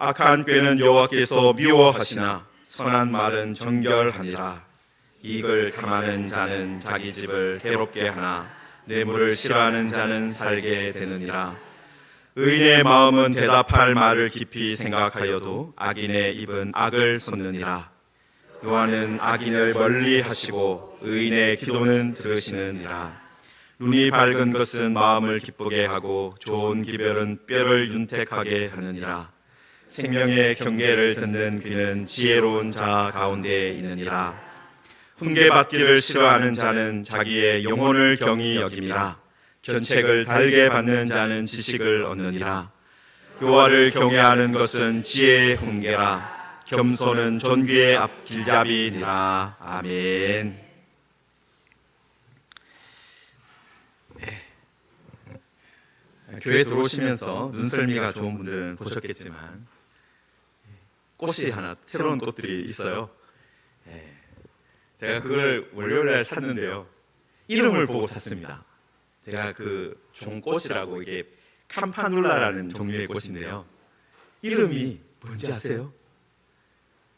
악한 꾀는 여호와께서 미워하시나 선한 말은 정결하니라. 이익을 탐하는 자는 자기 집을 해롭게 하나 뇌물을 싫어하는 자는 살게 되느니라. 의인의 마음은 대답할 말을 깊이 생각하여도 악인의 입은 악을 쏟느니라. 여호와는 악인을 멀리 하시고 의인의 기도는 들으시느니라. 눈이 밝은 것은 마음을 기쁘게 하고 좋은 기별은 뼈를 윤택하게 하느니라. 생명의 경계를 듣는 귀는 지혜로운 자 가운데 있느니라. 훈계받기를 싫어하는 자는 자기의 영혼을 경히 여김이라. 견책을 달게 받는 자는 지식을 얻느니라. 여호와를 경외하는 것은 지혜의 훈계라. 겸손은 존귀의 앞 길잡이니라. 아멘. 교회 들어오시면서 눈썰미가 좋은 분들은 보셨겠지만 꽃이 하나, 새로운 꽃들이 있어요. 제가 그걸 월요일날 샀는데요, 이름을 보고 샀습니다. 제가 그 종꽃이라고, 이게 캄파눌라라는 종류의 꽃인데요, 이름이 뭔지 아세요?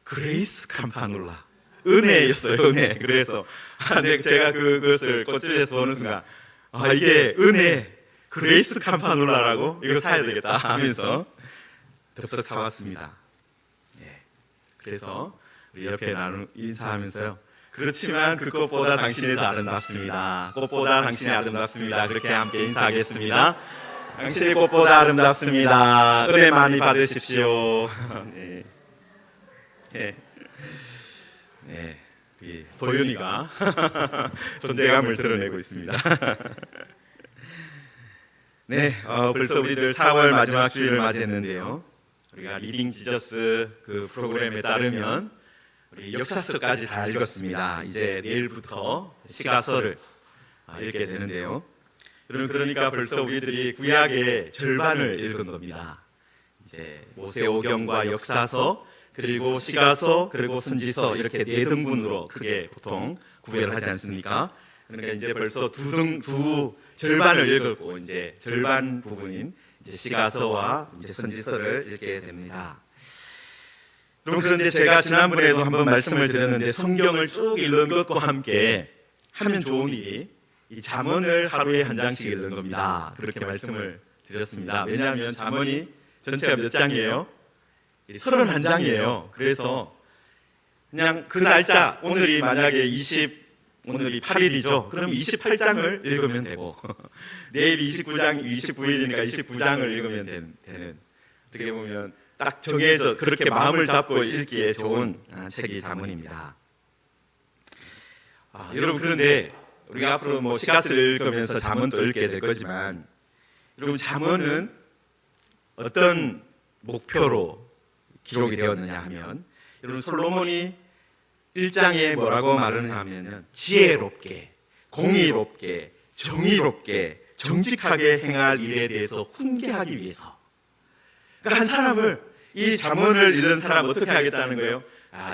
그레이스 캄파눌라, 은혜였어요. 은혜. 그래서 제가 그것을 꽃줄에서 보는 순간, 이게 은혜, 그레이스 캄파눌라라고, 이거 사야 되겠다 하면서 덥석 사왔습니다. 그래서 우리 옆에 인사하면서요, 그렇지만 그 꽃보다 당신이 더 아름답습니다. 꽃보다 당신이 아름답습니다. 그렇게 함께 인사하겠습니다. 당신이 꽃보다 아름답습니다. 은혜 많이 받으십시오. 네. 도윤이가 존재감을 드러내고 있습니다. 벌써 우리들 4월 마지막 주일을 맞이했는데요, 우리가 리딩 지저스 그 프로그램에 따르면 우리 역사서까지 다 읽었습니다. 이제 내일부터 시가서를 읽게 되는데요, 여러분, 그러니까 벌써 우리들이 구약의 절반을 읽은 겁니다. 이제 모세오경과 역사서, 그리고 시가서, 그리고 선지서, 이렇게 네 등분으로 크게 보통 구별을 하지 않습니까? 그러니까 이제 벌써 두 절반을 읽었고, 이제 절반 부분인 이제 시가서와 이제 선지서를 읽게 됩니다. 여러분, 그런데 제가 지난번에도 한번 말씀을 드렸는데, 성경을 쭉 읽는 것과 함께 하면 좋은 일이 이 잠언을 하루에 한 장씩 읽는 겁니다. 그렇게 말씀을 드렸습니다. 왜냐하면 잠언이 전체가 몇 장이에요? 31장이에요. 그래서 그냥 그 날짜, 오늘이 만약에 오늘이 8일이죠. 그럼 28장을 읽으면 되고, 내일이 29일이니까 29장을 읽으면 되는, 어떻게 보면 딱 정해서 그렇게 마음을 잡고 읽기에 좋은 책이 잠언입니다. 여러분, 그런데 우리가 앞으로 시가서를 읽으면서 잠언도 읽게 될 거지만, 여러분, 잠언은 어떤 목표로 기록이 되었느냐 하면, 여러분, 솔로몬이 1장에 뭐라고 말하느냐 하면, 지혜롭게, 공의롭게, 정의롭게, 정직하게 행할 일에 대해서 훈계하기 위해서. 그러니까 한 사람을, 이 잠언을 읽는 사람 어떻게 하겠다는 거예요?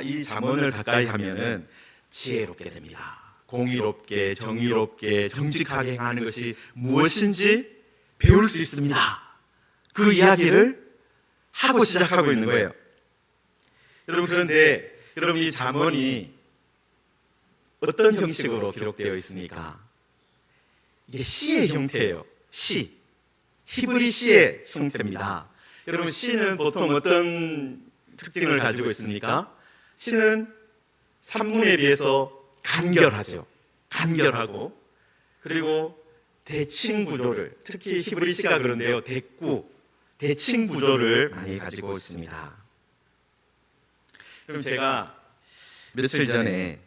이 잠언을 가까이 하면은 지혜롭게 됩니다. 공의롭게, 정의롭게, 정직하게 행하는 것이 무엇인지 배울 수 있습니다. 그 이야기를 하고 시작하고 있는 거예요. 여러분, 그런데 여러분, 이 잠언이 어떤 형식으로 기록되어 있습니까? 이게 시의 형태예요. 시. 히브리 시의 형태입니다. 여러분, 시는 보통 어떤 특징을 가지고 있습니까? 시는 산문에 비해서 간결하죠. 간결하고, 그리고 대칭 구조를, 특히 히브리 시가 그런데요, 대칭 구조를 많이 가지고 있습니다. 그럼 제가 며칠 전에,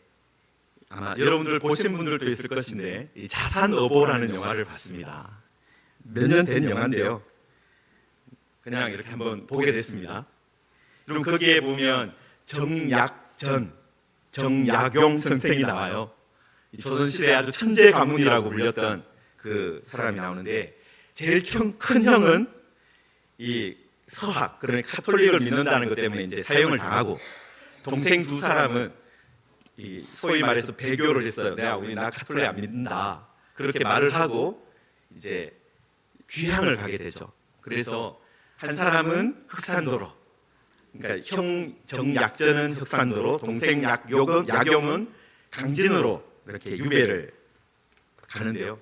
아마 여러분들 보신 분들도 있을 것인데, 이 자산어보라는 영화를 봤습니다. 몇 년 된 영화인데요, 그냥 이렇게 한번 보게 됐습니다. 그럼 거기에 보면 정약용 선생이 나와요. 조선시대 아주 천재 가문이라고 불렸던 그 사람이 나오는데, 제일 큰 형은 이 서학, 그러니까 카톨릭을 믿는다는 것 때문에 이제 사형을 당하고, 동생 두 사람은 이 소위 말해서 배교를 했어요. 나 카톨릭 안 믿는다, 그렇게 말을 하고 이제 귀향을 가게 되죠. 그래서 한 사람은 흑산도로, 그러니까 형 정약전은 흑산도로, 동생 야경은 강진으로 이렇게 유배를 가는데요.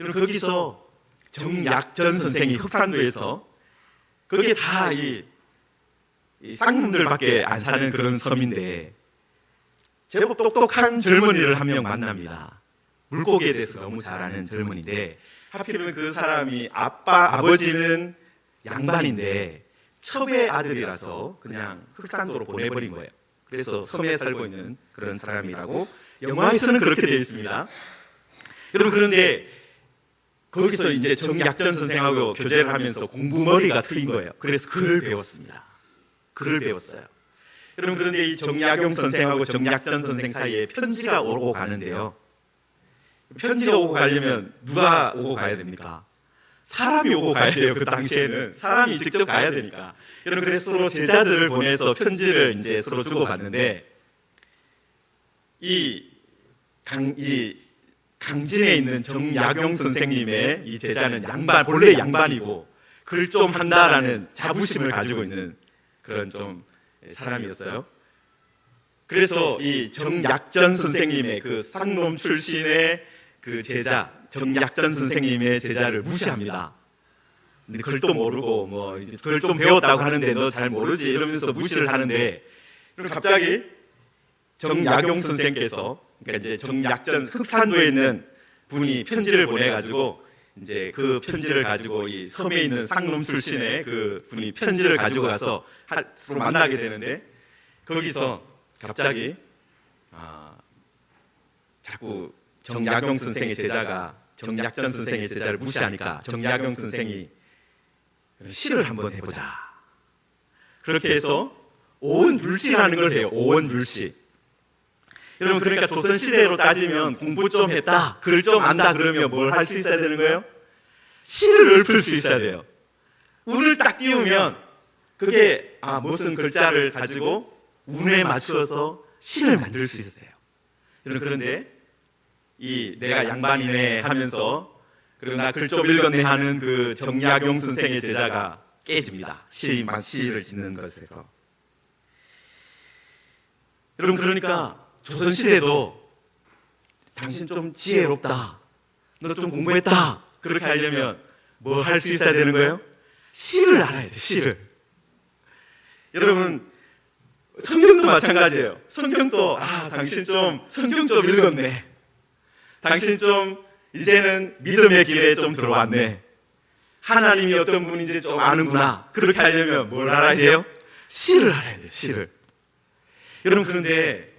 여러분 거기서 정약전 선생이 흑산도에서 그게 다 이 쌍놈들밖에 안 사는 그런 섬인데 제법 똑똑한 젊은이를 한 명 만납니다. 물고기에 대해서 너무 잘 아는 젊은이인데 하필이면 그 사람이 아버지는 양반인데 첩의 아들이라서 그냥 흑산도로 보내버린 거예요. 그래서 섬에 살고 있는 그런 사람이라고 영화에서는 그렇게 되어 있습니다. 여러분 그런데 거기서 이제 정약전 선생하고 교제를 하면서 공부머리가 트인 거예요. 그래서 글을 배웠습니다. 글을 배웠어요. 여러분 그런데 이 정약용 선생하고 정약전 선생 사이에 편지가 오고 가는데요. 편지가 오고 가려면 누가 오고 가야 됩니까? 사람이 오고 가야 돼요. 그 당시에는 사람이 직접 가야 되니까. 여러분 그래서 서로 제자들을 보내서 편지를 이제 서로 주고받는데 이 강진에 있는 정약용 선생님의 이 제자는 본래 양반이고 글 좀 한다라는 자부심을 가지고 있는 그런 좀 사람이었어요. 그래서 이 정약전 선생님의 그 쌍놈 출신의 그 제자, 정약전 선생님의 제자를 무시합니다. 근데 글도 모르고 뭐 글 좀 배웠다고 하는데 너 잘 모르지 이러면서 무시를 하는데 그럼 갑자기 정약용 선생께서 그러니까 이제 정약전 흑산도에 있는 분이 편지를 보내가지고 이제 그 편지를 가지고 이 섬에 있는 쌍놈 출신의 그 분이 편지를 가지고 가서 서로 만나게 되는데 거기서 갑자기 자꾸 정약용 선생의 제자가 정약전 선생의 제자를 무시하니까 정약용 선생이 시를 한번 해보자. 그렇게 해서 오원율시라는 걸 해요. 오원율시. 여러분 그러니까 조선시대로 따지면 공부 좀 했다, 글 좀 안다 그러면 뭘 할 수 있어야 되는 거예요? 시를 읊을 수 있어야 돼요. 운을 딱 띄우면 그게 무슨 글자를 가지고 운에 맞추어서 시를 만들 수 있어요. 여러분 그런데 이 내가 양반이네 하면서 그리고 나 글 좀 읽었네 하는 그 정약용 선생의 제자가 깨집니다. 시를 짓는 것에서. 여러분 그러니까 조선시대도 당신 좀 지혜롭다, 너 좀 공부했다 그렇게 하려면 뭐 할 수 있어야 되는 거예요? 시를 알아야 돼요. 시를. 여러분 성경도 마찬가지예요. 성경도 당신 좀 성경 좀 읽었네, 당신 좀 이제는 믿음의 길에 좀 들어왔네, 하나님이 어떤 분인지 좀 아는구나 그렇게 하려면 뭘 알아야 돼요? 시를 알아야 돼요. 시를. 여러분 그런데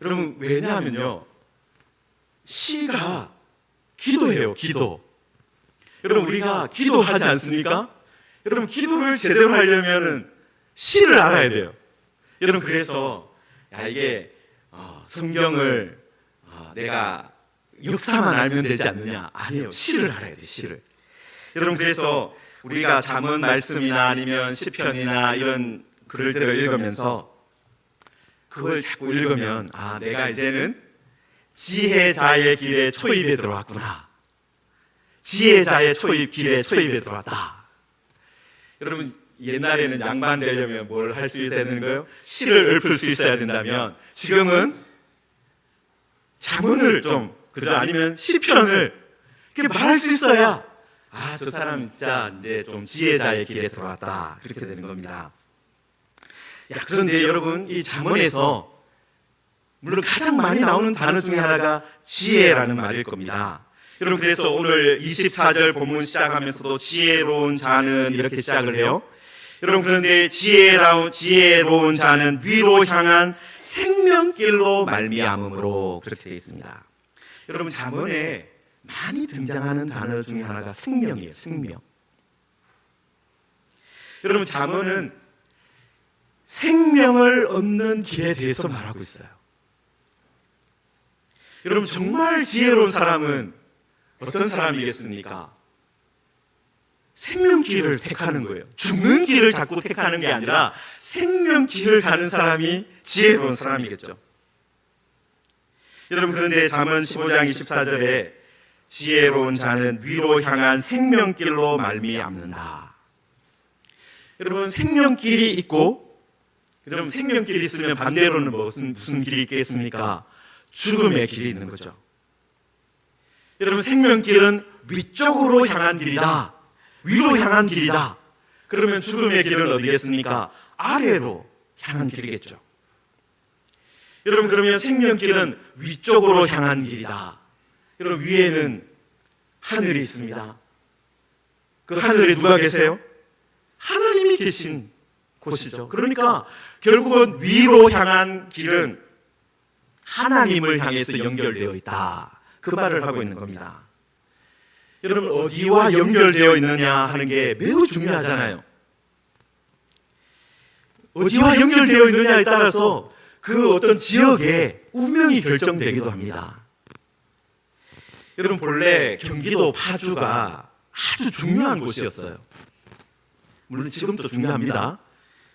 여러분 왜냐하면요 시가 기도예요. 기도. 여러분 우리가 기도하지 않습니까? 여러분 기도를 제대로 하려면 시를 알아야 돼요. 여러분 그래서 이게 성경을 내가 역사만 알면 되지 않느냐? 아니에요. 시를 알아야 돼요. 시를. 여러분 그래서 우리가 잠언 말씀이나 아니면 시편이나 이런 글들을 읽으면서 그걸 자꾸 읽으면 내가 이제는 지혜자의 길에 초입에 들어왔구나. 지혜자의 길에 초입에 들어왔다. 여러분 옛날에는 양반 되려면 뭘 할 수 있어야 되는 거예요? 시를 읊을 수 있어야 된다면 지금은 잠언을 좀 그죠? 아니면 시편을 이렇게 말할 수 있어야 저 사람 진짜 이제 좀 지혜자의 길에 들어왔다 그렇게 되는 겁니다. 그런데 여러분 이 잠언에서 물론 가장 많이 나오는 단어 중에 하나가 지혜라는 말일 겁니다. 여러분 그래서 오늘 24절 본문 시작하면서도 지혜로운 자는 이렇게 시작을 해요. 여러분 그런데 지혜로운 자는 위로 향한 생명길로 말미암음으로 그렇게 되어 있습니다. 여러분 잠언에 많이 등장하는 단어 중에 하나가 생명이에요. 생명. 여러분 잠언은 생명을 얻는 길에 대해서 말하고 있어요. 여러분 정말 지혜로운 사람은 어떤 사람이겠습니까? 생명 길을 택하는 거예요. 죽는 길을 자꾸 택하는 게 아니라 생명 길을 가는 사람이 지혜로운 사람이겠죠. 여러분 그런데 잠언 15장 24절에 지혜로운 자는 위로 향한 생명길로 말미암는다. 여러분 생명길이 있고 그럼 생명길이 있으면 반대로는 무슨 길이 있겠습니까? 죽음의 길이 있는 거죠. 여러분, 생명길은 위쪽으로 향한 길이다, 위로 향한 길이다. 그러면 죽음의 길은 어디겠습니까? 아래로 향한 길이겠죠. 여러분, 그러면 생명길은 위쪽으로 향한 길이다. 여러분, 위에는 하늘이 있습니다. 그 하늘에 누가 계세요? 하나님이 계신 곳이죠. 그러니까 결국은 위로 향한 길은 하나님을 향해서 연결되어 있다, 그 말을 하고 있는 겁니다. 여러분, 어디와 연결되어 있느냐 하는 게 매우 중요하잖아요. 어디와 연결되어 있느냐에 따라서 그 어떤 지역의 운명이 결정되기도 합니다. 여러분, 본래 경기도 파주가 아주 중요한 곳이었어요. 물론 지금도 중요합니다.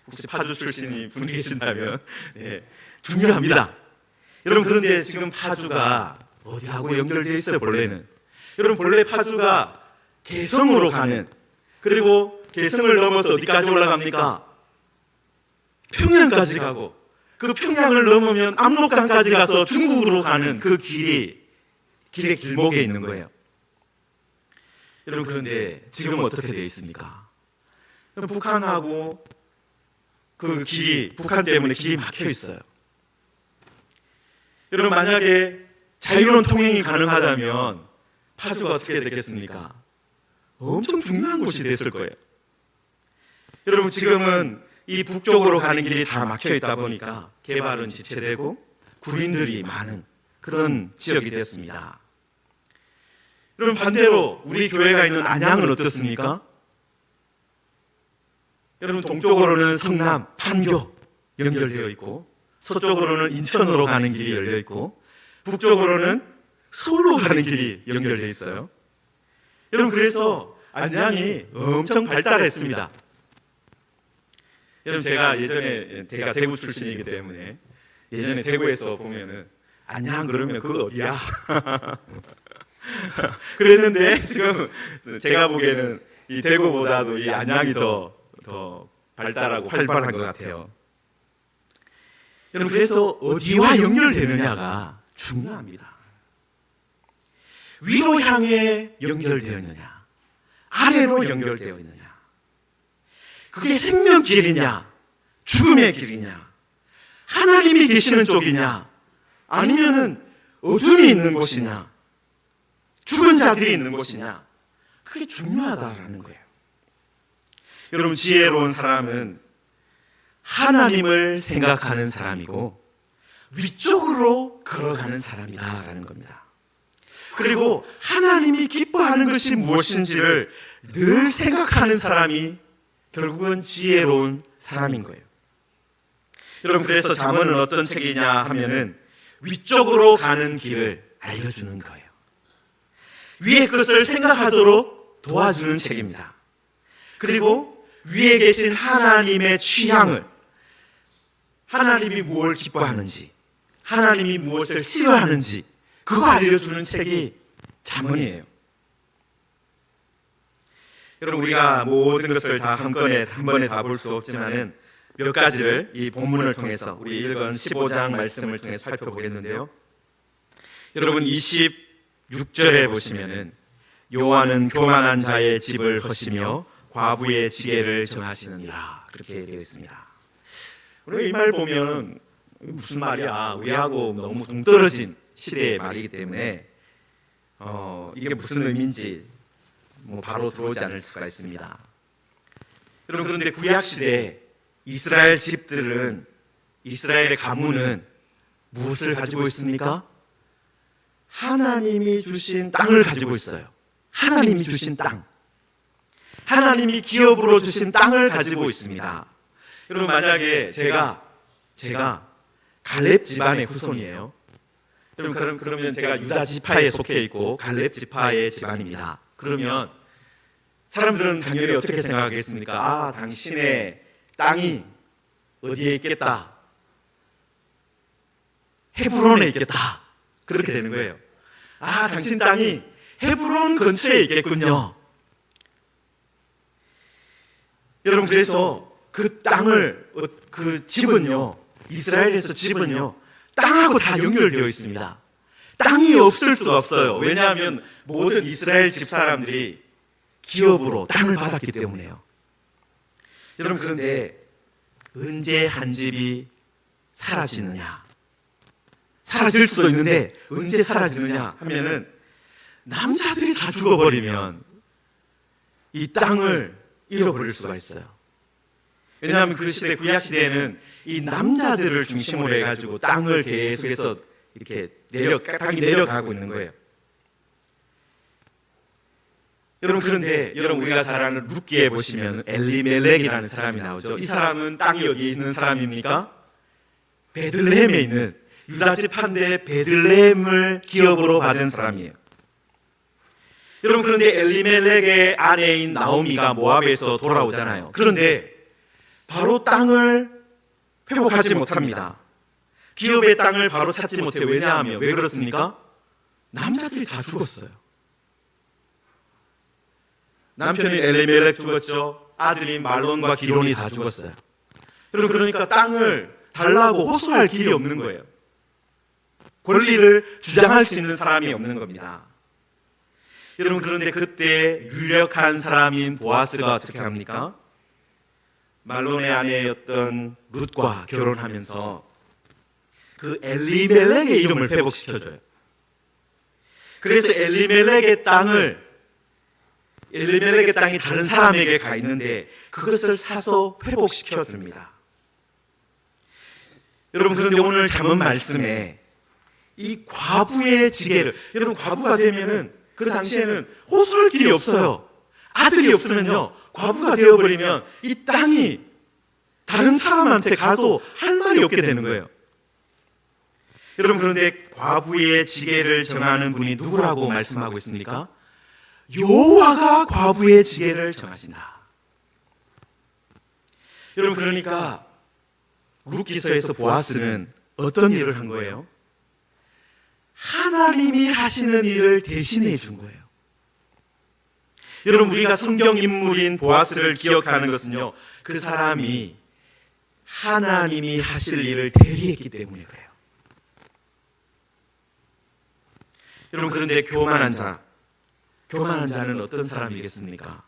혹시 파주 출신이 분이 계신다면 중요합니다. 여러분, 그런데 지금 파주가 어디하고 연결되어 있어요? 본래는. 여러분, 본래 파주가 개성으로 가는, 그리고 개성을 넘어서 어디까지 올라갑니까? 평양까지 가고, 그 평양을 넘으면 압록강까지 가서 중국으로 가는 그 길의 길목에 있는 거예요. 여러분, 그런데 지금 어떻게 되어 있습니까? 북한하고 그 길이, 북한 때문에 길이 막혀 있어요. 여러분, 만약에 자유로운 통행이 가능하다면 파주가 어떻게 됐겠습니까? 엄청 중요한 곳이 됐을 거예요. 여러분, 지금은 이 북쪽으로 가는 길이 다 막혀 있다 보니까 개발은 지체되고 군인들이 많은 그런 지역이 됐습니다. 여러분, 반대로 우리 교회가 있는 안양은 어떻습니까? 여러분, 동쪽으로는 성남, 판교 연결되어 있고, 서쪽으로는 인천으로 가는 길이 열려 있고, 북쪽으로는 서울로 가는 길이 연결되어 있어요. 여러분, 그래서 안양이 엄청 발달했습니다. 여러분, 제가 예전에 대구 출신이기 때문에 예전에 대구에서 보면은 안양 그러면 그거 어디야? 그랬는데 지금 제가 보기에는 이 대구보다도 이 안양이 더 발달하고 활발한 것 같아요. 여러분, 그래서 어디와 연결되느냐가 중요합니다. 위로 향해 연결되어 있느냐, 아래로 연결되어 있느냐, 그게 생명길이냐, 죽음의 길이냐, 하나님이 계시는 쪽이냐, 아니면은 어둠이 있는 곳이냐, 죽은 자들이 있는 곳이냐, 그게 중요하다라는 거예요. 여러분, 지혜로운 사람은 하나님을 생각하는 사람이고 위쪽으로 걸어가는 사람이다라는 겁니다. 그리고 하나님이 기뻐하는 것이 무엇인지를 늘 생각하는 사람이 결국은 지혜로운 사람인 거예요. 여러분, 그래서 잠언은 어떤 책이냐 하면은 위쪽으로 가는 길을 알려주는 거예요. 위의 것을 생각하도록 도와주는 책입니다. 그리고 위에 계신 하나님의 취향을, 하나님이 무엇을 기뻐하는지, 하나님이 무엇을 싫어하는지 그거 알려주는 책이 잠언이에요. 여러분, 우리가 모든 것을 다 한 번에 다 볼 수 없지만은 몇 가지를 이 본문을 통해서, 우리 읽은 15장 말씀을 통해 살펴보겠는데요. 여러분, 26절에 보시면은 여호와는 교만한 자의 집을 허시며 과부의 지혜를 정하시느니라, 그렇게 되어 있습니다. 우리가 이 말 보면 무슨 말이야, 우리하고 너무 동떨어진 시대의 말이기 때문에 이게 무슨 의미인지 바로 들어오지 않을 수가 있습니다. 여러분, 그런데 구약 시대에 이스라엘 집들은, 이스라엘의 가문은 무엇을 가지고 있습니까? 하나님이 주신 땅을 가지고 있어요. 하나님이 주신 땅, 하나님이 기업으로 주신 땅을 가지고 있습니다. 여러분, 만약에 제가 갈렙 집안의 후손이에요. 그러면 제가 유다 지파에 속해 있고 갈렙 지파의 집안입니다. 그러면 사람들은 당연히 어떻게 생각하겠습니까? 아, 당신의 땅이 어디에 있겠다? 헤브론에 있겠다. 그렇게 되는 거예요. 아, 당신 땅이 헤브론 근처에 있겠군요. 여러분, 그래서 그 땅을 그 집은요, 이스라엘에서 집은요 땅하고 다 연결되어 있습니다. 땅이 없을 수가 없어요. 왜냐하면 모든 이스라엘 집 사람들이 기업으로 땅을 받았기 때문에요. 여러분, 그런데 언제 한 집이 사라지느냐? 사라질 수도 있는데 언제 사라지느냐 하면은 남자들이 다 죽어버리면 이 땅을 잃어버릴 수가 있어요. 왜냐하면 그 시대, 구약 시대에는 이 남자들을 중심으로 해가지고 땅을 계속해서 이렇게 땅이 내려가고 있는 거예요. 여러분, 그런데 여러분 우리가 잘 아는 룻기에 보시면 엘리멜렉이라는 사람이 나오죠. 이 사람은 땅이 어디에 있는 사람입니까? 베들레헴에 있는 유다 지파인데 베들레헴을 기업으로 받은 사람이에요. 여러분, 그런데 엘리멜렉의 아내인 나오미가 모압에서 돌아오잖아요. 그런데 바로 땅을 회복하지 못합니다. 기업의 땅을 바로 찾지 못해. 왜냐하면 왜 그렇습니까? 남자들이 다 죽었어요. 남편인 엘리멜렉 죽었죠. 아들인 말론과 기론이 다 죽었어요. 여러분, 그러니까 땅을 달라고 호소할 길이 없는 거예요. 권리를 주장할 수 있는 사람이 없는 겁니다. 여러분, 그런데 그때 유력한 사람인 보아스가 어떻게 합니까? 말론의 아내였던 룻과 결혼하면서 그 엘리멜렉의 이름을 회복시켜줘요. 그래서 엘리멜렉의 땅이 다른 사람에게 가 있는데 그것을 사서 회복시켜 줍니다. 여러분, 그런데 오늘 잠언 말씀에 이 과부의 지게를, 여러분 과부가 되면은 그 당시에는 호소할 길이 없어요. 아들이 없으면요, 과부가 되어버리면 이 땅이 다른 사람한테 가도 할 말이 없게 되는 거예요. 여러분, 그런데 과부의 지게를 정하는 분이 누구라고 말씀하고 있습니까? 여호와가 과부의 지게를 정하신다. 여러분, 그러니까 룻기서에서 보아스는 어떤 일을 한 거예요? 하나님이 하시는 일을 대신해 준 거예요. 여러분, 우리가 성경 인물인 보아스를 기억하는 것은요, 그 사람이 하나님이 하실 일을 대리했기 때문에 그래요. 여러분, 그런데 교만한 자는 어떤 사람이겠습니까?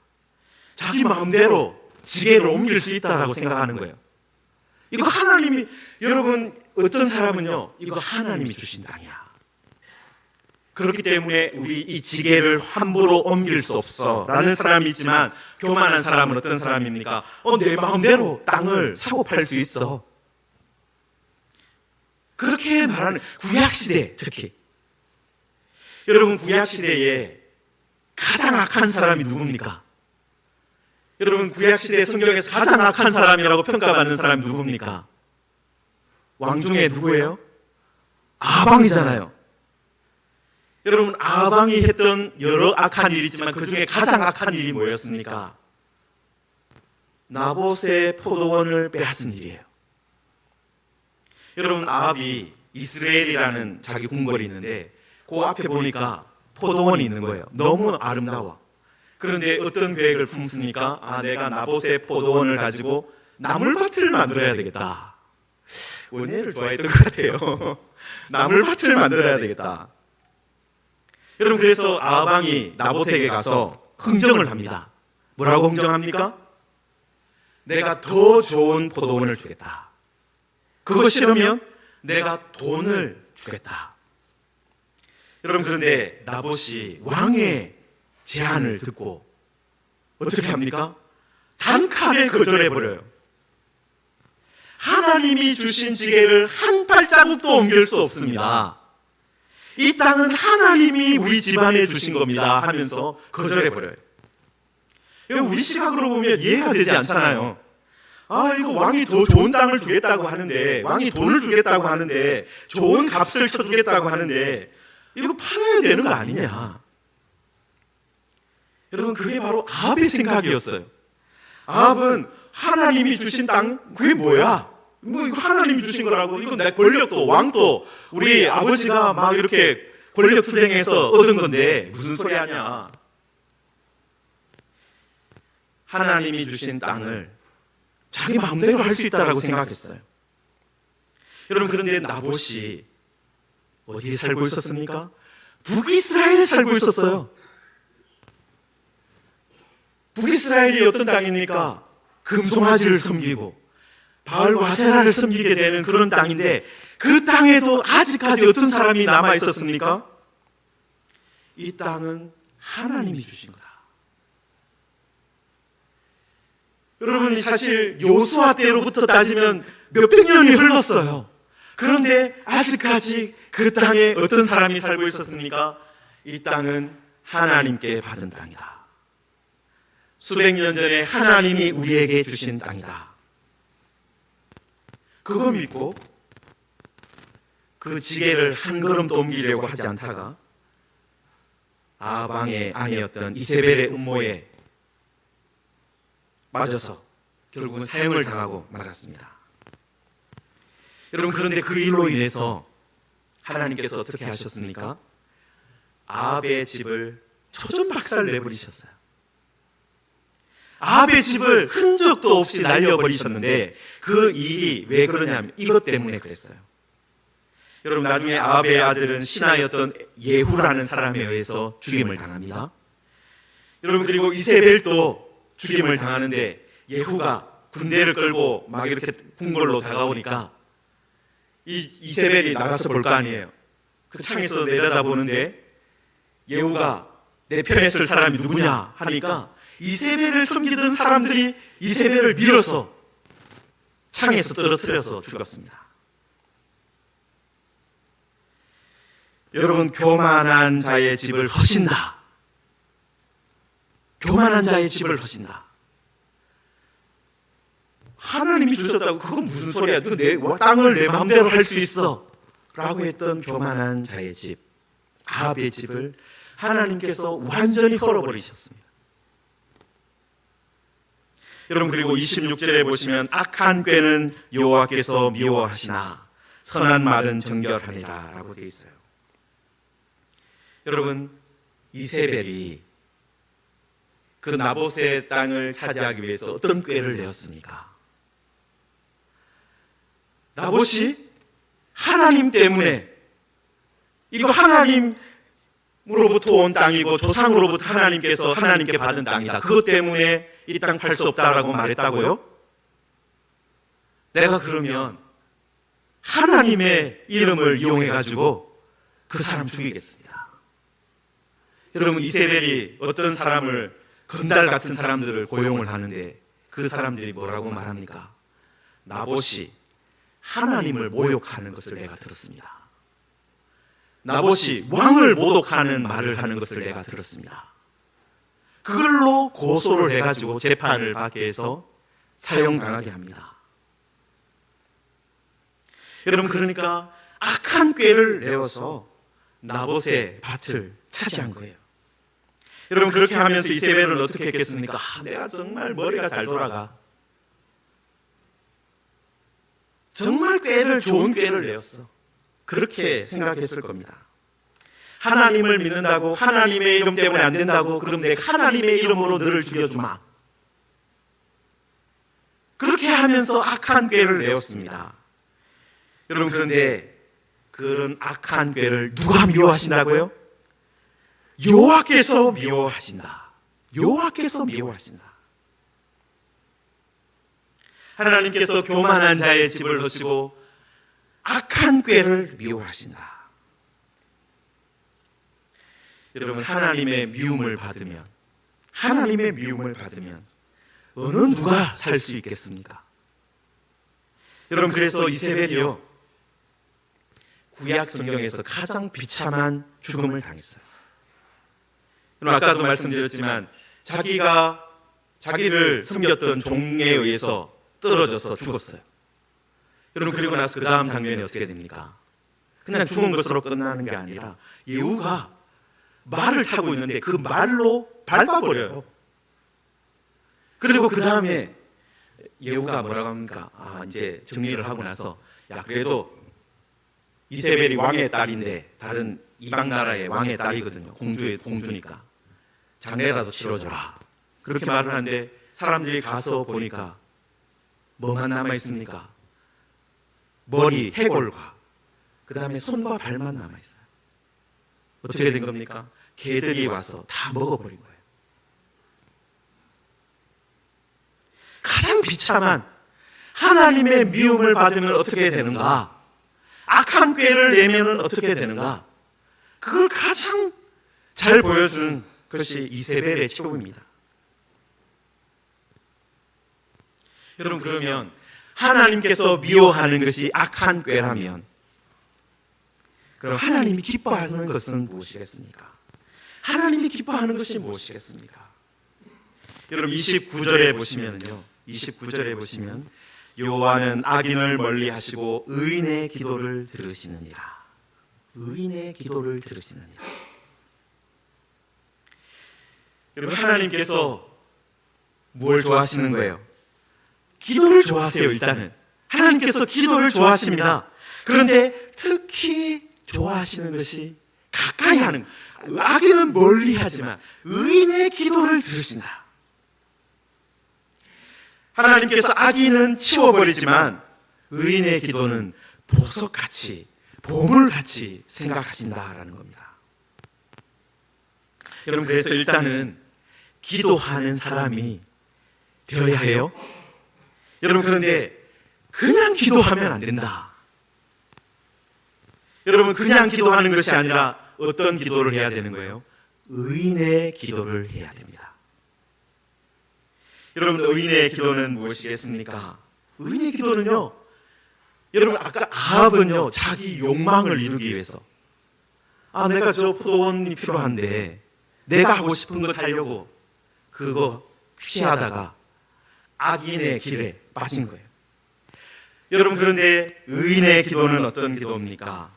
자기 마음대로 지게를 옮길 수 있다라고 생각하는 거예요. 이거 하나님이, 여러분, 어떤 사람은요, 이거 하나님이 주신 땅이야. 그렇기 때문에 우리 이 지게를 함부로 옮길 수 없어 라는 사람이 있지만, 교만한 사람은 어떤 사람입니까? 내 마음대로 땅을 사고 팔 수 있어. 그렇게 말하는 구약시대, 특히 여러분, 구약시대에 가장 악한 사람이 누굽니까? 여러분, 구약시대 성경에서 가장 악한 사람이라고 평가받는 사람이 누굽니까? 왕 중에 누구예요? 아방이잖아요. 여러분, 아방이 했던 여러 악한 일이 있지만 그 중에 가장 악한 일이 뭐였습니까? 나봇의 포도원을 빼앗은 일이에요. 여러분, 아합이 이스라엘이라는 자기 궁궐이 있는데 그 앞에 보니까 포도원이 있는 거예요. 너무 아름다워. 그런데 어떤 계획을 품습니까? 내가 나봇의 포도원을 가지고 나물밭을 만들어야 되겠다. 원예를 좋아했던 것 같아요. 나물밭을 만들어야 되겠다. 여러분, 그래서 아방이 나봇에게 가서 흥정을 합니다. 뭐라고 흥정합니까? 내가 더 좋은 포도원을 주겠다. 그거 싫으면 내가 돈을 주겠다. 여러분, 그런데 나봇이 왕의 제안을 듣고 어떻게 합니까? 단칼에 거절해버려요. 하나님이 주신 지게를 한 발자국도 옮길 수 없습니다. 이 땅은 하나님이 우리 집안에 주신 겁니다 하면서 거절해버려요. 우리 시각으로 보면 이해가 되지 않잖아요. 이거 왕이 더 좋은 땅을 주겠다고 하는데, 왕이 돈을 주겠다고 하는데, 좋은 값을 쳐주겠다고 하는데 이거 팔아야 되는 거 아니냐. 여러분, 그게 바로 아합의 생각이었어요. 아합은 하나님이 주신 땅, 그게 뭐야? 이거 하나님이 주신 거라고. 이건 내 권력도, 왕도 우리 아버지가 막 이렇게 권력 투쟁해서 얻은 건데 무슨 소리 하냐. 하나님이 주신 땅을 자기 마음대로 할 수 있다라고 생각했어요. 여러분, 그런데 나봇이 어디에 살고 있었습니까? 북이스라엘에 살고 있었어요. 북이스라엘이 어떤 땅입니까? 금송아지를 섬기고 바알과 아세라를 섬기게 되는 그런 땅인데, 그 땅에도 아직까지 어떤 사람이 남아 있었습니까? 이 땅은 하나님이 주신 거다. 여러분, 사실 여호수아 때로부터 따지면 몇백 년이 흘렀어요. 그런데 아직까지 그 땅에 어떤 사람이 살고 있었습니까? 이 땅은 하나님께 받은 땅이다. 수백 년 전에 하나님이 우리에게 주신 땅이다. 그거 믿고 그 지게를 한 걸음 더 옮기려고 하지 않다가 아방의 아내였던 이세벨의 음모에 맞아서 결국은 사형을 당하고 말았습니다. 여러분, 그런데 그 일로 인해서 하나님께서 어떻게 하셨습니까? 아합의 집을 초전박살 내버리셨어요. 아합의 집을 흔적도 없이 날려버리셨는데, 그 일이 왜 그러냐면 이것 때문에 그랬어요. 여러분, 나중에 아합의 아들은 신하였던 예후라는 사람에 의해서 죽임을 당합니다. 여러분, 그리고 이세벨도 죽임을 당하는데, 예후가 군대를 끌고 막 이렇게 궁궐로 다가오니까 이세벨이 나가서 볼 거 아니에요. 그 창에서 내려다보는데 예후가 내 편에 설 사람이 누구냐 하니까 이세벨을 섬기던 사람들이 이세벨을 밀어서 창에서 떨어뜨려서 죽었습니다. 여러분, 교만한 자의 집을 허신다. 교만한 자의 집을 허신다. 하나님이 주셨다고 그건 무슨 소리야? 너 내 땅을 내 마음대로 할 수 있어 라고 했던 교만한 자의 집, 아합의 집을 하나님께서 완전히 헐어버리셨습니다. 여러분, 그리고 26절에 보시면 악한 꾀는 여호와께서 미워하시나 선한 말은 정결하니라 라고 되어 있어요. 여러분, 이세벨이 그 나봇의 땅을 차지하기 위해서 어떤 꾀를 내었습니까? 나봇이 하나님 때문에, 이거 하나님으로부터 온 땅이고 조상으로부터 하나님께서 하나님께 받은 땅이다, 그것 때문에 이 땅 팔 수 없다라고 말했다고요? 내가 그러면 하나님의 이름을 이용해 가지고 그 사람 죽이겠습니다. 여러분, 이세벨이 어떤 사람을, 건달 같은 사람들을 고용을 하는데 그 사람들이 뭐라고 말합니까? 나봇이 하나님을 모욕하는 것을 내가 들었습니다. 나봇이 왕을 모독하는 말을 하는 것을 내가 들었습니다. 그걸로 고소를 해가지고 재판을 받게 해서 사형당하게 합니다. 여러분, 그러니까 악한 꾀를 내어서 나봇의 밭을 차지한 거예요. 여러분, 그렇게 하면서 이세벨은 어떻게 했겠습니까? 내가 정말 머리가 잘 돌아가. 정말 좋은 꾀를 내었어. 그렇게 생각했을 겁니다. 하나님을 믿는다고, 하나님의 이름 때문에 안 된다고, 그럼 내가 하나님의 이름으로 너를 죽여주마. 그렇게 하면서 악한 꾀를 내었습니다. 여러분, 그런데 그런 악한 꾀를 누가 미워하신다고요? 여호와께서 미워하신다. 여호와께서 미워하신다. 하나님께서 교만한 자의 집을 허시고 악한 꾀를 미워하신다. 여러분, 하나님의 미움을 받으면 어느 누가 살 수 있겠습니까? 여러분, 그래서 이세벨이요, 구약 성경에서 가장 비참한 죽음을 당했어요. 여러분, 아까도 말씀드렸지만 자기를 섬겼던 종에 의해서 떨어져서 죽었어요. 여러분, 그리고 나서 그 다음 장면이 어떻게 됩니까? 그냥 죽은 것으로 끝나는 게 아니라 예후가 말을 타고 있는데 그 말로 밟아버려요. 그리고 그 다음에 예후가 뭐라고 합니까? 이제 정리를 하고 나서, 야, 그래도 이세벨이 왕의 딸인데 다른 이방 나라의 왕의 딸이거든요. 공주니까 장례라도 치러줘라. 그렇게 말을 하는데 사람들이 가서 보니까 뭐만 남아 있습니까? 머리, 해골과 그 다음에 손과 발만 남아 있어요. 어떻게 된 겁니까? 개들이 와서 다 먹어버린 거예요. 가장 비참한 하나님의 미움을 받으면 어떻게 되는가? 악한 꾀를 내면은 어떻게 되는가? 그걸 가장 잘 보여준 것이 이세벨의 처음입니다. 여러분, 그러면 하나님께서 미워하는 것이 악한 꾀라면 그럼 하나님이 기뻐하는 것은 무엇이겠습니까? 하나님이 기뻐하는 것이 무엇이겠습니까? 여러분 29절에 보시면요. 29절에 보시면 여호와는 악인을 멀리하시고 의인의 기도를 들으시느니라. 의인의 기도를 들으시느니라. 여러분 하나님께서 뭘 좋아하시는 거예요? 기도를 좋아하세요. 일단은 하나님께서 기도를 좋아하십니다. 그런데 특히 좋아하시는 것이 가까이 하는, 악인은 멀리하지만 의인의 기도를 들으신다. 하나님께서 악인은 치워버리지만 의인의 기도는 보석같이, 보물같이 생각하신다라는 겁니다. 여러분, 그래서 일단은 기도하는 사람이 되어야 해요. 여러분, 그런데 그냥 기도하면 안 된다. 여러분, 그냥 기도하는 것이 아니라 어떤 기도를 해야 되는 거예요? 의인의 기도를 해야 됩니다. 여러분, 의인의 기도는 무엇이겠습니까? 의인의 기도는요, 여러분 아까 아합은요 자기 욕망을 이루기 위해서, 내가 저 포도원이 필요한데 내가 하고 싶은 것 하려고 그거 취하다가 악인의 길에 빠진 거예요. 여러분, 그런데 의인의 기도는 어떤 기도입니까?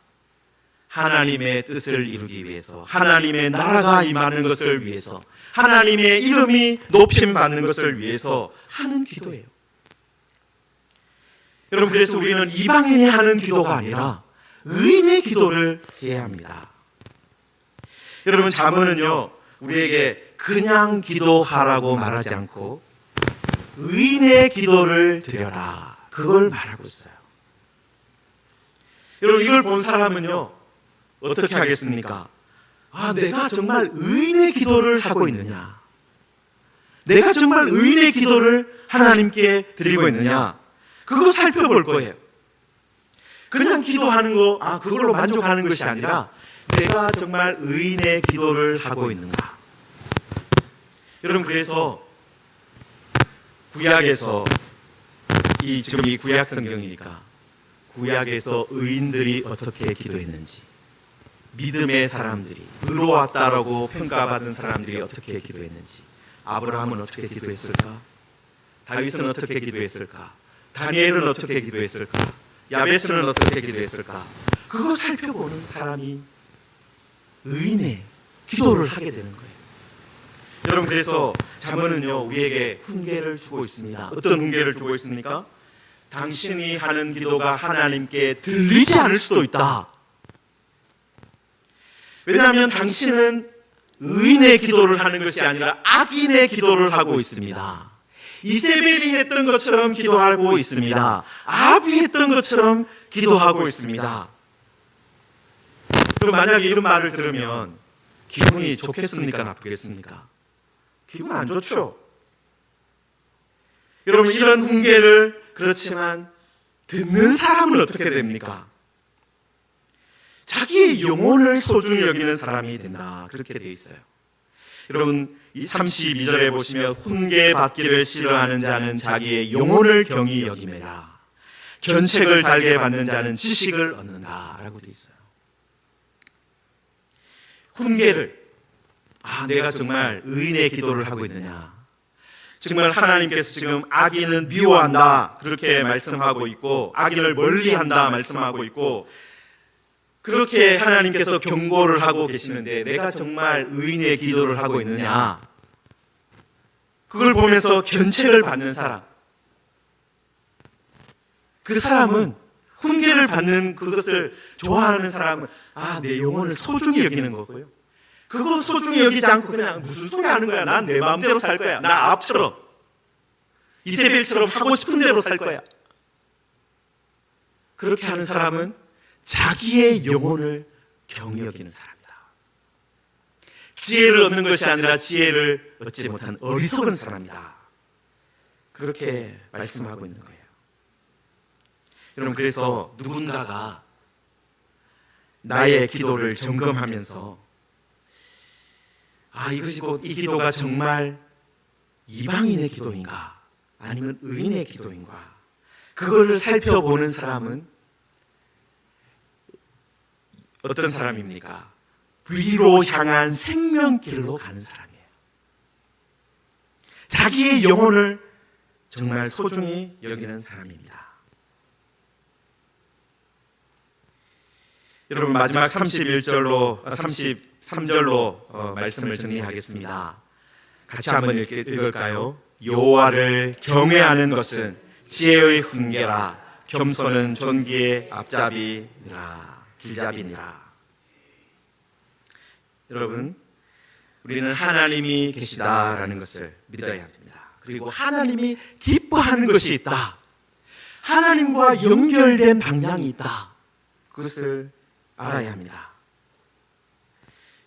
하나님의 뜻을 이루기 위해서, 하나님의 나라가 임하는 것을 위해서, 하나님의 이름이 높임받는 것을 위해서 하는 기도예요. 여러분, 그래서 우리는 이방인이 하는 기도가 아니라 의인의 기도를 해야 합니다. 여러분, 잠언은요 우리에게 그냥 기도하라고 말하지 않고 의인의 기도를 드려라, 그걸 말하고 있어요. 여러분, 이걸 본 사람은요 어떻게 하겠습니까? 내가 정말 의인의 기도를 하고 있느냐, 내가 정말 의인의 기도를 하나님께 드리고 있느냐, 그거 살펴볼 거예요. 그냥 기도하는 거, 그걸로 만족하는 것이 아니라 내가 정말 의인의 기도를 하고 있는가. 여러분, 그래서 구약에서 지금 이 구약 성경이니까 구약에서 의인들이 어떻게 기도했는지, 믿음의 사람들이, 의로웠다라고 평가받은 사람들이 어떻게 기도했는지, 아브라함은 어떻게 기도했을까? 다윗은 어떻게 기도했을까? 다니엘은 어떻게 기도했을까? 야베스는 어떻게 기도했을까? 그거 살펴보는 사람이 의인의 기도를 하게 되는 거예요. 여러분, 그래서 잠언은요 우리에게 훈계를 주고 있습니다. 어떤 훈계를 주고 있습니까? 당신이 하는 기도가 하나님께 들리지 않을 수도 있다. 왜냐하면 당신은 의인의 기도를 하는 것이 아니라 악인의 기도를 하고 있습니다. 이세벨이 했던 것처럼 기도하고 있습니다. 아합이 했던 것처럼 기도하고 있습니다. 그럼 만약에 이런 말을 들으면 기분이 좋겠습니까? 나쁘겠습니까? 기분 안 좋죠. 여러분, 이런 훈계를, 그렇지만 듣는 사람은 어떻게 됩니까? 자기의 영혼을 소중히 여기는 사람이 된다, 그렇게 되어 있어요. 여러분, 이 32절에 보시면 훈계 받기를 싫어하는 자는 자기의 영혼을 경히 여기매라, 견책을 달게 받는 자는 지식을 얻는다 라고 되어 있어요. 훈계를, 내가 정말 의인의 기도를 하고 있느냐, 정말 하나님께서 지금 악인은 미워한다 그렇게 말씀하고 있고, 악인을 멀리한다 말씀하고 있고, 그렇게 하나님께서 경고를 하고 계시는데 내가 정말 의인의 기도를 하고 있느냐, 그걸 보면서 견책을 받는 사람, 그 사람은, 훈계를 받는 그것을 좋아하는 사람은 내 영혼을 소중히 여기는 거고요. 그거 소중히 여기지 않고 그냥 무슨 소리 하는 거야, 난 내 마음대로 살 거야, 나 아합처럼, 이세벨처럼 하고 싶은 대로 살 거야. 그렇게 하는 사람은 자기의 영혼을 경히 여기는 사람이다. 지혜를 얻는 것이 아니라 지혜를 얻지 못한 어리석은 사람이다. 그렇게 말씀하고 있는 거예요. 여러분, 그래서 누군가가 나의 기도를 점검하면서 이 기도가 정말 이방인의 기도인가 아니면 의인의 기도인가, 그거를 살펴보는 사람은 어떤 사람입니까? 위로 향한 생명길로 가는 사람이에요. 자기의 영혼을 정말 소중히 여기는 사람입니다. 여러분, 마지막 33절로 말씀을 정리하겠습니다. 같이 한번 읽을까요? 여호와를 경외하는 것은 지혜의 훈계라, 겸손은 존귀의 앞잡이니라, 길잡이니라. 여러분, 우리는 하나님이 계시다라는 것을 믿어야 합니다. 그리고 하나님이 기뻐하는 것이 있다. 하나님과 연결된 방향이 있다. 그것을 알아야 합니다.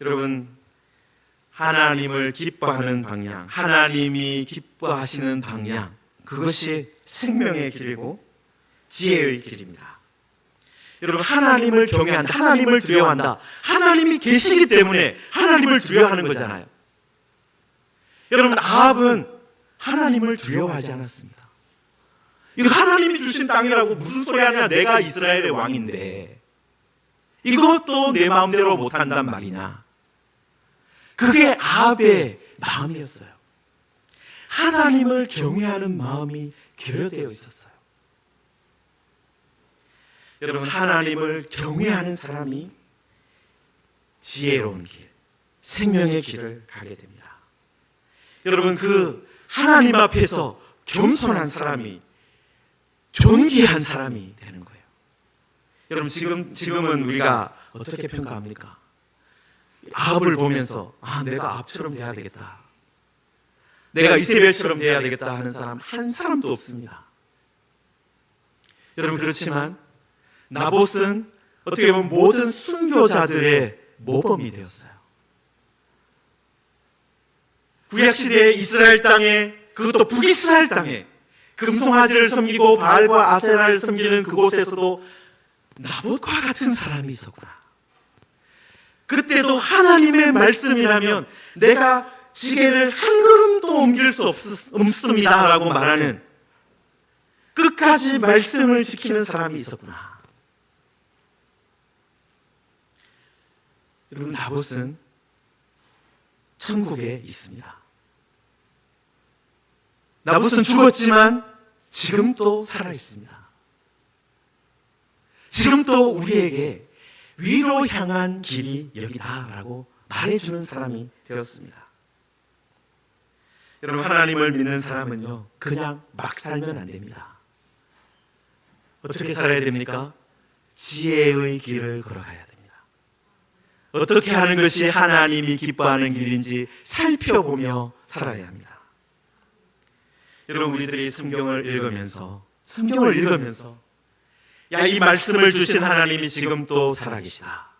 여러분, 하나님을 기뻐하는 방향, 하나님이 기뻐하시는 방향, 그것이 생명의 길이고 지혜의 길입니다. 여러분, 하나님을 경외한다, 하나님을 두려워한다. 하나님이 계시기 때문에 하나님을 두려워하는 거잖아요. 여러분, 아합은 하나님을 두려워하지 않았습니다. 이거 하나님이 주신 땅이라고 무슨 소리 하냐, 내가 이스라엘의 왕인데 이것도 내 마음대로 못한단 말이냐. 그게 아합의 마음이었어요. 하나님을 경외하는 마음이 결여되어 있었어요. 여러분, 하나님을 경외하는 사람이 지혜로운 길, 생명의 길을 가게 됩니다. 여러분, 그 하나님 앞에서 겸손한 사람이 존귀한 사람이 되는 거예요. 여러분, 지금은 우리가 어떻게 평가합니까? 아합을 보면서 내가 아합처럼 돼야 되겠다, 내가 이세벨처럼 돼야 되겠다 하는 사람 한 사람도 없습니다. 여러분, 그렇지만 나봇은 어떻게 보면 모든 순교자들의 모범이 되었어요. 구약시대에 이스라엘 땅에, 그것도 북이스라엘 땅에 금송아지를 섬기고 바알과 아세라를 섬기는 그곳에서도 나봇과 같은 사람이 있었구나. 그때도 하나님의 말씀이라면 내가 지게를 한 걸음도 옮길 수 없습니다 라고 말하는, 끝까지 말씀을 지키는 사람이 있었구나. 여러분, 나봇은 천국에 있습니다. 나봇은 죽었지만 지금도 살아 있습니다. 지금도 우리에게 위로 향한 길이 여기다라고 말해주는 사람이 되었습니다. 여러분, 하나님을 믿는 사람은요, 그냥 막 살면 안 됩니다. 어떻게 살아야 됩니까? 지혜의 길을 걸어가야 됩니다. 어떻게 하는 것이 하나님이 기뻐하는 길인지 살펴보며 살아야 합니다. 여러분, 우리들이 성경을 읽으면서 이 말씀을 주신 하나님이 지금 또 살아계시다,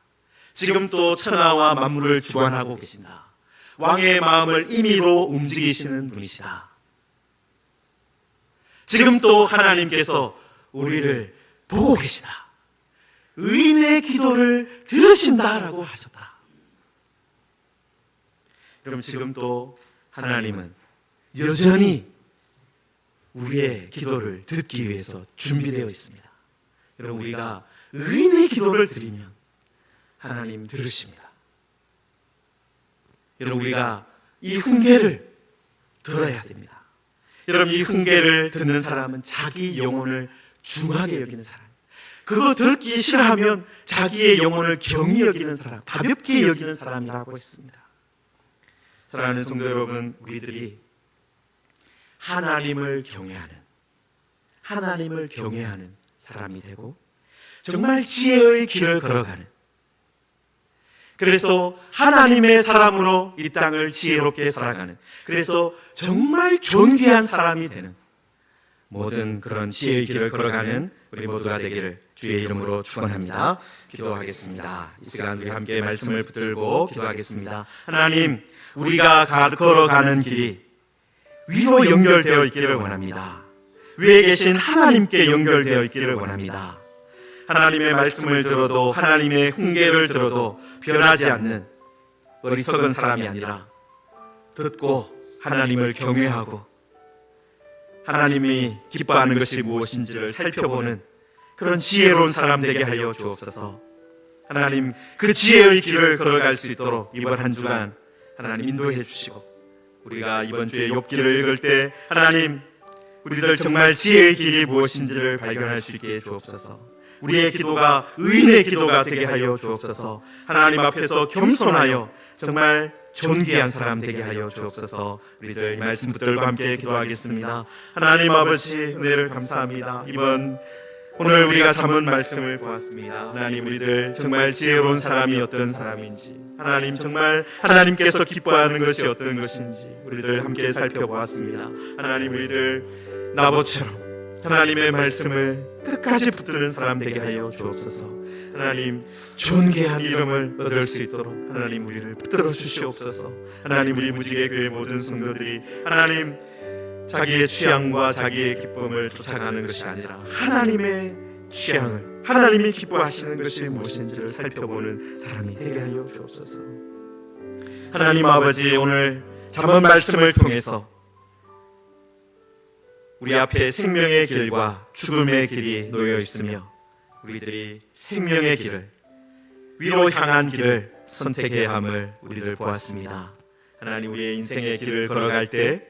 지금 또 천하와 만물을 주관하고 계신다, 왕의 마음을 임의로 움직이시는 분이시다, 지금 또 하나님께서 우리를 보고 계시다, 의인의 기도를 들으신다라고 하셨다. 여러분, 지금 또 하나님은 여전히 우리의 기도를 듣기 위해서 준비되어 있습니다. 여러분, 우리가 의인의 기도를 드리면 하나님 들으십니다. 여러분, 우리가 이 훈계를 들어야 됩니다. 여러분, 이 훈계를 듣는 사람은 자기 영혼을 중하게 여기는 사람, 그거 듣기 싫어하면 자기의 영혼을 경히 여기는 사람, 가볍게 여기는 사람이라고 했습니다. 사랑하는 성도 여러분, 우리들이 하나님을 경외하는 사람이 되고 정말 지혜의 길을 걸어가는, 그래서 하나님의 사람으로 이 땅을 지혜롭게 살아가는, 그래서 정말 존귀한 사람이 되는 모든 그런 지혜의 길을 걸어가는 우리 모두가 되기를 주의 이름으로 축원합니다. 기도하겠습니다. 이 시간 우리 함께 말씀을 붙들고 기도하겠습니다. 하나님, 우리가 걸어가는 길이 위로 연결되어 있기를 원합니다. 위에 계신 하나님께 연결되어 있기를 원합니다. 하나님의 말씀을 들어도, 하나님의 훈계를 들어도 변하지 않는 어리석은 사람이 아니라 듣고 하나님을 경외하고 하나님이 기뻐하는 것이 무엇인지를 살펴보는 그런 지혜로운 사람 되게 하여 주옵소서. 하나님, 그 지혜의 길을 걸어갈 수 있도록 이번 한 주간 하나님 인도해 주시고, 우리가 이번 주에 욥기를 읽을 때 하나님, 우리들 정말 지혜의 길이 무엇인지를 발견할 수 있게 해 주옵소서. 우리의 기도가 의인의 기도가 되게 하여 주옵소서. 하나님 앞에서 겸손하여 정말 존귀한 사람 되게 하여 주옵소서. 우리들 이 말씀 붙들고 함께 기도하겠습니다. 하나님 아버지, 은혜를 감사합니다. 오늘 우리가 잠언 말씀을 보았습니다. 하나님, 우리들 정말 지혜로운 사람이 어떤 사람인지, 하나님 정말 하나님께서 기뻐하는 것이 어떤 것인지 우리들 함께 살펴보았습니다. 하나님, 우리들 나봇처럼 하나님의 말씀을 끝까지 붙드는 사람 되게 하여 주옵소서. 하나님, 존귀한 이름을 얻을 수 있도록 하나님 우리를 붙들어 주시옵소서. 하나님, 우리 무지개 교회 모든 성도들이 하나님 자기의 취향과 자기의 기쁨을 쫓아가는 것이 아니라 하나님의 취향을, 하나님이 기뻐하시는 것이 무엇인지를 살펴보는 사람이 되게 하여 주옵소서. 하나님 아버지, 오늘 잠언 말씀을 통해서 우리 앞에 생명의 길과 죽음의 길이 놓여 있으며 우리들이 생명의 길을, 위로 향한 길을 선택해야 함을 우리들 보았습니다. 하나님, 우리의 인생의 길을 걸어갈 때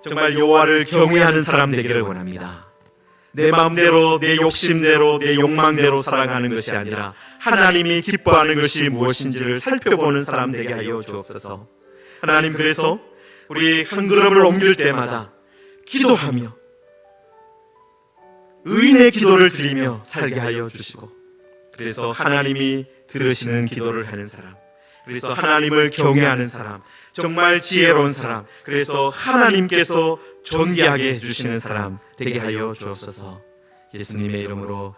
정말 여호와를 경외하는 사람 되기를 원합니다. 내 마음대로, 내 욕심대로, 내 욕망대로 살아가는 것이 아니라 하나님이 기뻐하는 것이 무엇인지를 살펴보는 사람 되게 하여 주옵소서. 하나님, 그래서 우리 한 걸음을 옮길 때마다 기도하며 의인의 기도를 드리며 살게 하여 주시고, 그래서 하나님이 들으시는 기도를 하는 사람, 그래서 하나님을 경외하는 사람, 정말 지혜로운 사람, 그래서 하나님께서 존귀하게 해주시는 사람 되게 하여 주옵소서. 예수님의 이름으로